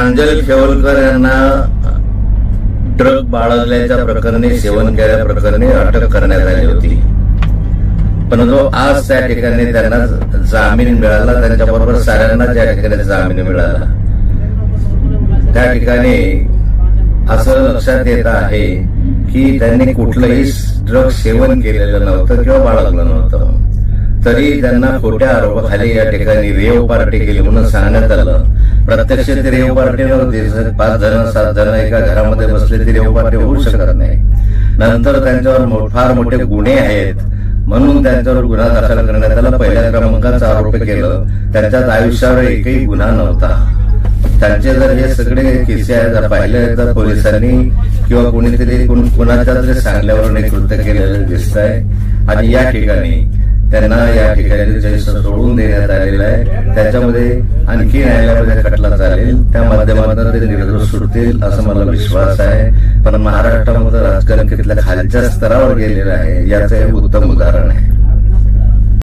प्रांजल खेवलकर यांना ड्रग बाळगल्याच्या प्रकरणी, सेवन केल्याप्रकरणी अटक करण्यात आली होती. परंतु आज त्या ठिकाणी त्यांना जामीन मिळाला. त्यांच्याबरोबर साऱ्यांना ज्या ठिकाणी जामीन मिळाला त्या ठिकाणी असं लक्षात येत आहे की त्यांनी कुठलंही ड्रग सेवन केलेलं नव्हतं किंवा बाळगलं नव्हतं. तरी त्यांना खोट्या आरोपाखाली या ठिकाणी रेव पार्टी केली म्हणून सांगण्यात आलं. प्रत्यक्ष ती रेव पार्टी नव्हती. 5 जण 7 जण एका घरामध्ये बसले ती रेव पार्टी होऊ शकत नाही. नंतर त्यांच्यावर फार मोठे गुन्हे आहेत म्हणून त्यांच्यावर गुन्हा दाखल करण्यात आला. पहिल्या क्रमांकाचा आरोप केलं. त्यांच्यात आयुष्यावर एकही गुन्हा नव्हता. त्यांचे जर हे सगळे किस्से जर पाहिले तर पोलिसांनी किंवा कोणीतरी कुणाच्या तरी सांगल्यावरून हे कृत्य केलेलं दिसत आहे. आणि या ठिकाणी त्यांना या ठिकाणी सोडून देण्यात आलेलं आहे. त्याच्यामध्ये आणखी न्यायालयामध्ये खटला चालेल. त्या माध्यमातून ते निर्दोष सुटतील असं मला विश्वास आहे. पण महाराष्ट्रामध्ये राजकारण किती खालच्या स्तरावर गेलेलं आहे याचं हे उत्तम उदाहरण आहे.